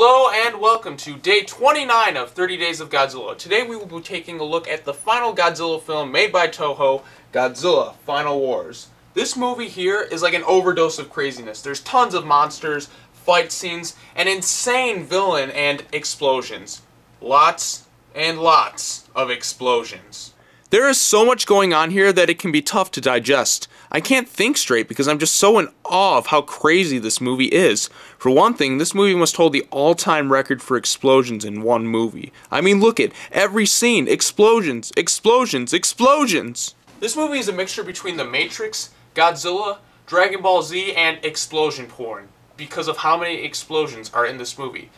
Hello and welcome to day 29 of 30 Days of Godzilla. Today we will be taking a look at the final Godzilla film made by Toho, Godzilla Final Wars. This movie here is like an overdose of craziness. There's tons of monsters, fight scenes, an insane villain, and explosions. Lots and lots of explosions. There is so much going on here that it can be tough to digest. I can't think straight because I'm just so in awe of how crazy this movie is. For one thing, this movie must hold the all-time record for explosions in one movie. I mean, look at every scene. Explosions, explosions, explosions! This movie is a mixture between The Matrix, Godzilla, Dragon Ball Z, and explosion porn because of how many explosions are in this movie.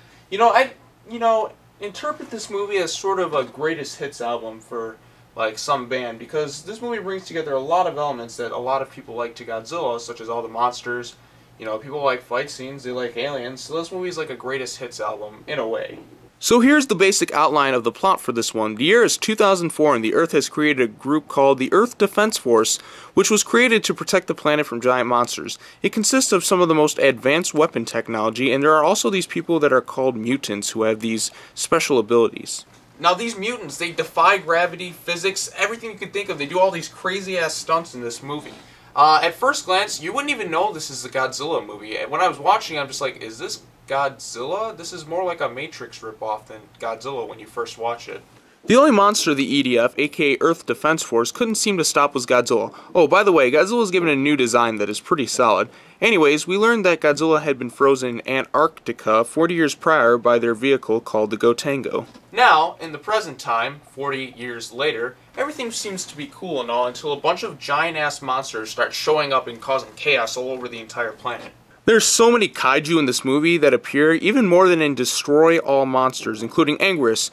Interpret this movie as sort of a greatest hits album for like some band, because this movie brings together a lot of elements that a lot of people like to Godzilla, such as all the monsters. People like fight scenes, they like aliens, so this movie is like a greatest hits album in a way. So here's the basic outline of the plot for this one. The year is 2004 and the Earth has created a group called the Earth Defense Force, which was created to protect the planet from giant monsters. It consists of some of the most advanced weapon technology, and there are also these people that are called mutants who have these special abilities. Now these mutants, they defy gravity, physics, everything you can think of. They do all these crazy ass stunts in this movie. At first glance, you wouldn't even know this is a Godzilla movie. When I was watching, I'm just like, is this Godzilla? This is more like a Matrix ripoff than Godzilla when you first watch it. The only monster the EDF, aka Earth Defense Force, couldn't seem to stop was Godzilla. Oh, by the way, Godzilla was given a new design that is pretty solid. Anyways, we learned that Godzilla had been frozen in Antarctica 40 years prior by their vehicle called the Gotengo. Now, in the present time, 40 years later, everything seems to be cool and all until a bunch of giant-ass monsters start showing up and causing chaos all over the entire planet. There's so many kaiju in this movie that appear, even more than in Destroy All Monsters, including Anguirus,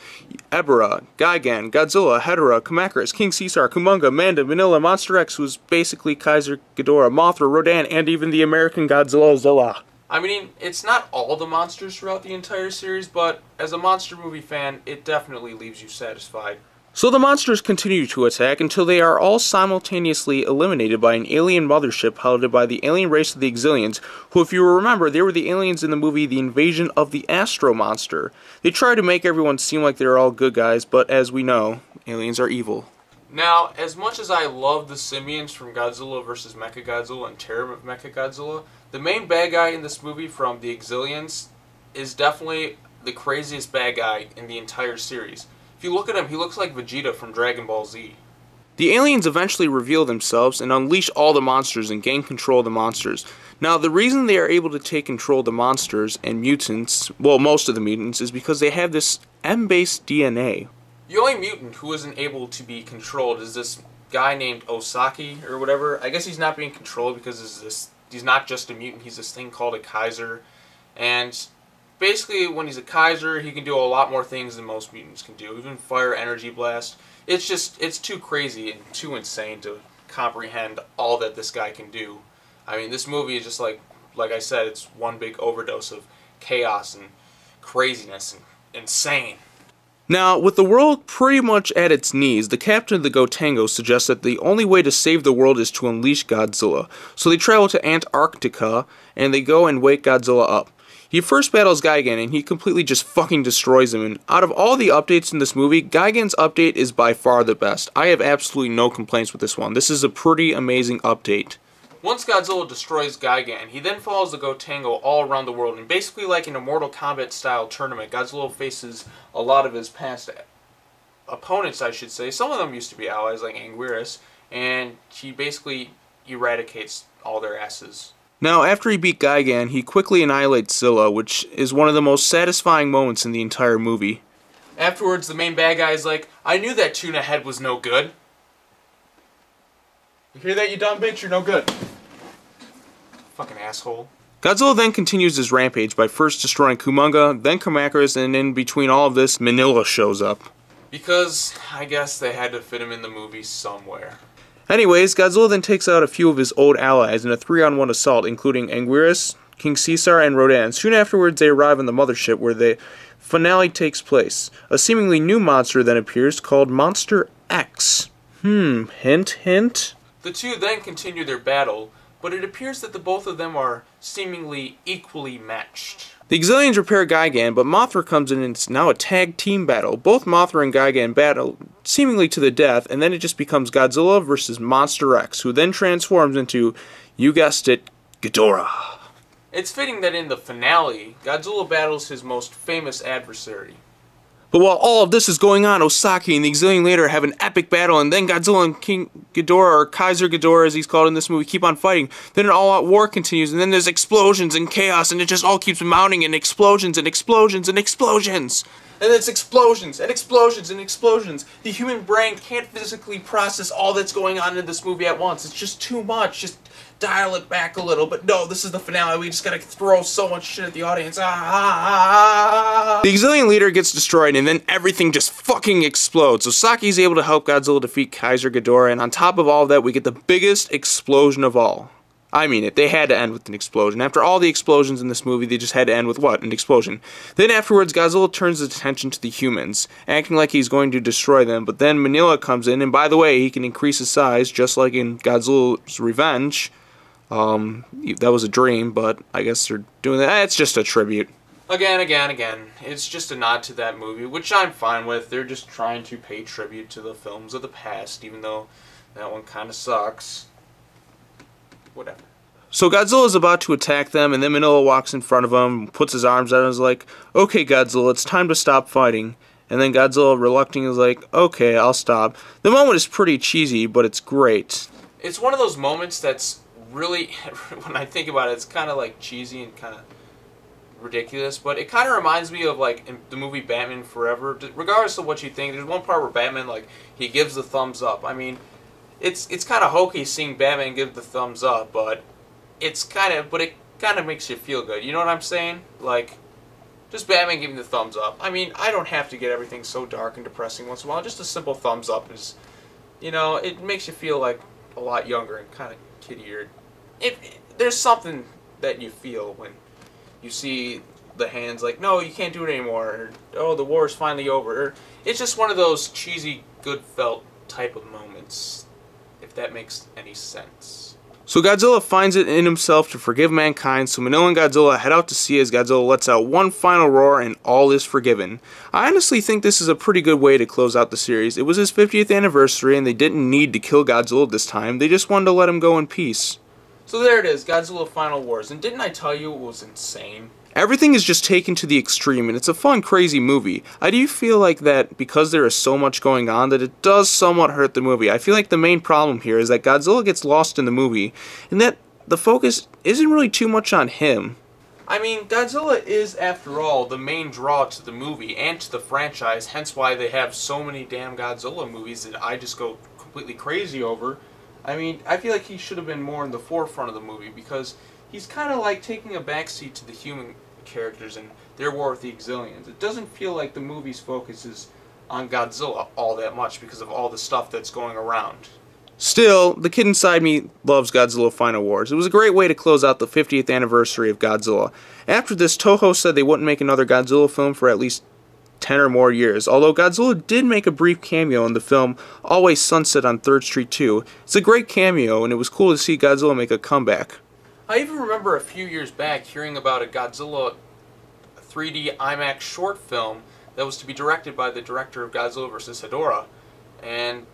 Ebirah, Gigan, Godzilla, Hedorah, Kamacuras, King Caesar, Kumonga, Manda, Manila, Monster X, who's basically Kaiser Ghidorah, Mothra, Rodan, and even the American Godzilla Zilla. I mean, it's not all the monsters throughout the entire series, but as a monster movie fan, it definitely leaves you satisfied. So the monsters continue to attack until they are all simultaneously eliminated by an alien mothership piloted by the alien race of the Exilians, who, if you remember, they were the aliens in the movie The Invasion of the Astro Monster. They try to make everyone seem like they're all good guys, but as we know, aliens are evil. Now, as much as I love the symbionts from Godzilla vs. Mechagodzilla and Terror of Mechagodzilla, the main bad guy in this movie from the Exilians is definitely the craziest bad guy in the entire series. If you look at him, he looks like Vegeta from Dragon Ball Z. The aliens eventually reveal themselves and unleash all the monsters and gain control of the monsters. Now, the reason they are able to take control of the monsters and mutants, well, most of the mutants, is because they have this M-based DNA. The only mutant who isn't able to be controlled is this guy named Osaki, or whatever. I guess he's not being controlled because he's not just a mutant, he's this thing called a Kaiser. And basically, when he's a Kaiser, he can do a lot more things than most mutants can do. Even fire energy blast. It's too crazy and too insane to comprehend all that this guy can do. I mean, this movie is just like I said, it's one big overdose of chaos and craziness and insane. Now, with the world pretty much at its knees, the captain of the Gotengo suggests that the only way to save the world is to unleash Godzilla. So they travel to Antarctica and they go and wake Godzilla up. He first battles Gigan, and he completely just fucking destroys him, and out of all the updates in this movie, Gigan's update is by far the best. I have absolutely no complaints with this one. This is a pretty amazing update. Once Godzilla destroys Gigan, he then follows the Gotengo all around the world, and basically like in a Mortal Kombat style tournament, Godzilla faces a lot of his past opponents, I should say. Some of them used to be allies, like Anguirus, and he basically eradicates all their asses. Now, after he beat Gigan, he quickly annihilates Zilla, which is one of the most satisfying moments in the entire movie. Afterwards, the main bad guy is like, I knew that tuna head was no good. You hear that, you dumb bitch? You're no good. Fucking asshole. Godzilla then continues his rampage by first destroying Kumonga, then Kamacuras, and in between all of this, Manila shows up. Because, I guess they had to fit him in the movie somewhere. Anyways, Godzilla then takes out a few of his old allies in a 3-on-1 assault, including Anguirus, King Caesar, and Rodan. Soon afterwards, they arrive on the mothership where the finale takes place. A seemingly new monster then appears called Monster X. Hint, hint? The two then continue their battle, but it appears that the both of them are seemingly equally matched. The Xiliens repair Gigan, but Mothra comes in and it's now a tag team battle. Both Mothra and Gigan battle seemingly to the death, and then it just becomes Godzilla versus Monster X, who then transforms into, you guessed it, Ghidorah. It's fitting that in the finale, Godzilla battles his most famous adversary. But while all of this is going on, Osaki and the Xilien leader have an epic battle, and then Godzilla and King Ghidorah, or Kaiser Ghidorah as he's called in this movie, keep on fighting. Then an all-out war continues, and then there's explosions and chaos, and it just all keeps mounting, and explosions and explosions and explosions. And it's explosions and explosions and explosions. The human brain can't physically process all that's going on in this movie at once. It's just too much. Just dial it back a little. But no, this is the finale. We just gotta throw so much shit at the audience. The Xilien leader gets destroyed, and then everything just fucking explodes. So Saki's able to help Godzilla defeat Kaiser Ghidorah, and on top of all of that, we get the biggest explosion of all. I mean it, they had to end with an explosion. After all the explosions in this movie, they just had to end with what? An explosion. Then afterwards, Godzilla turns his attention to the humans, acting like he's going to destroy them, but then Manila comes in, and by the way, he can increase his size, just like in Godzilla's Revenge. That was a dream, but I guess they're doing that. It's just a tribute. Again. It's just a nod to that movie, which I'm fine with. They're just trying to pay tribute to the films of the past, even though that one kind of sucks. Whatever. So Godzilla's about to attack them, and then Manila walks in front of him, puts his arms out, and is like, okay, Godzilla, it's time to stop fighting. And then Godzilla, reluctant, is like, okay, I'll stop. The moment is pretty cheesy, but it's great. It's one of those moments that's really, when I think about it, it's kind of like cheesy and kind of ridiculous, but it kind of reminds me of like in the movie Batman Forever. Regardless of what you think, there's one part where Batman, like, he gives the thumbs up. I mean, it's kind of hokey seeing Batman give the thumbs up, but it kind of makes you feel good. You know what I'm saying? Like, just Batman giving the thumbs up. I mean, I don't have to get everything so dark and depressing once in a while. Just a simple thumbs up is, you know, it makes you feel like a lot younger and kind of kid-eared. There's something that you feel when you see the hands like, no, you can't do it anymore, or, oh, the war is finally over. Or, it's just one of those cheesy, good felt type of moments, if that makes any sense. So Godzilla finds it in himself to forgive mankind, so Manila and Godzilla head out to sea as Godzilla lets out one final roar and all is forgiven. I honestly think this is a pretty good way to close out the series. It was his 50th anniversary and they didn't need to kill Godzilla this time, they just wanted to let him go in peace. So there it is, Godzilla Final Wars, and didn't I tell you it was insane? Everything is just taken to the extreme, and it's a fun, crazy movie. I do feel like that because there is so much going on that it does somewhat hurt the movie. I feel like the main problem here is that Godzilla gets lost in the movie, and that the focus isn't really too much on him. I mean, Godzilla is, after all, the main draw to the movie and to the franchise, hence why they have so many damn Godzilla movies that I just go completely crazy over. I mean, I feel like he should have been more in the forefront of the movie because he's kind of like taking a backseat to the human characters and their war with the Xiliens. It doesn't feel like the movie's focus is on Godzilla all that much because of all the stuff that's going around. Still, the kid inside me loves Godzilla Final Wars. It was a great way to close out the 50th anniversary of Godzilla. After this, Toho said they wouldn't make another Godzilla film for at least 10 or more years, although Godzilla did make a brief cameo in the film Always Sunset on 3rd Street 2. It's a great cameo, and it was cool to see Godzilla make a comeback. I even remember a few years back hearing about a Godzilla 3D IMAX short film that was to be directed by the director of Godzilla vs. Hedorah, and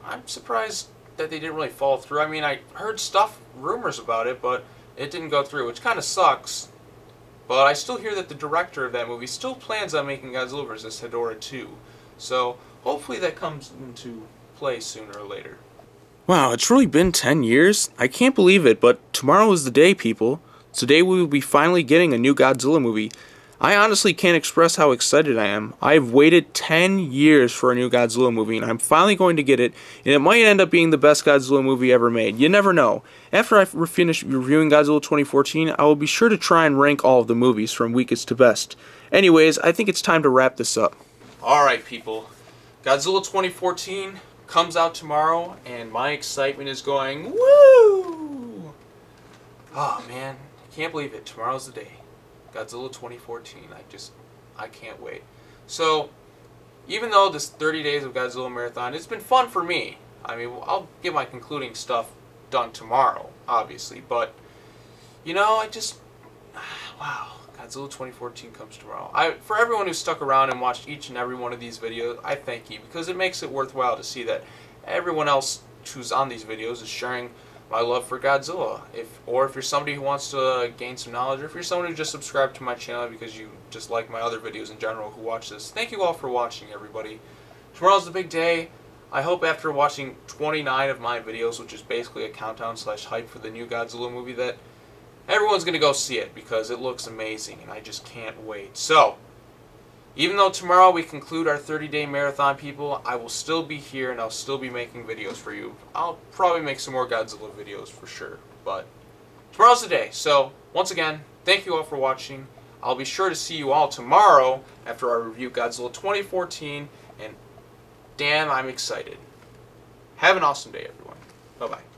I'm surprised that they didn't really follow through. I mean, I heard rumors about it, but it didn't go through, which kind of sucks. But I still hear that the director of that movie still plans on making Godzilla vs. Hedorah 2. So hopefully that comes into play sooner or later. Wow, it's really been 10 years? I can't believe it, but tomorrow is the day, people. Today we will be finally getting a new Godzilla movie. I honestly can't express how excited I am. I've waited 10 years for a new Godzilla movie, and I'm finally going to get it, and it might end up being the best Godzilla movie ever made. You never know. After I finish reviewing Godzilla 2014, I will be sure to try and rank all of the movies from weakest to best. Anyways, I think it's time to wrap this up. Alright, people. Godzilla 2014 comes out tomorrow, and my excitement is going, woo! Oh, man. I can't believe it. Tomorrow's the day. Godzilla 2014. I can't wait. So, even though this 30 days of Godzilla marathon, it's been fun for me. I mean, I'll get my concluding stuff done tomorrow, obviously. But, you know, I just... Wow. Godzilla 2014 comes tomorrow. For everyone who stuck around and watched each and every one of these videos, I thank you, because it makes it worthwhile to see that everyone else who's on these videos is sharing my love for Godzilla. Or if you're somebody who wants to gain some knowledge, or if you're someone who just subscribed to my channel because you just like my other videos in general who watch this, thank you all for watching, everybody. Tomorrow's the big day. I hope after watching 29 of my videos, which is basically a countdown / hype for the new Godzilla movie, that everyone's going to go see it because it looks amazing and I just can't wait. So, even though tomorrow we conclude our 30-day marathon, people, I will still be here and I'll still be making videos for you. I'll probably make some more Godzilla videos for sure, but tomorrow's the day. So, once again, thank you all for watching. I'll be sure to see you all tomorrow after I review Godzilla 2014, and damn, I'm excited. Have an awesome day, everyone. Bye-bye.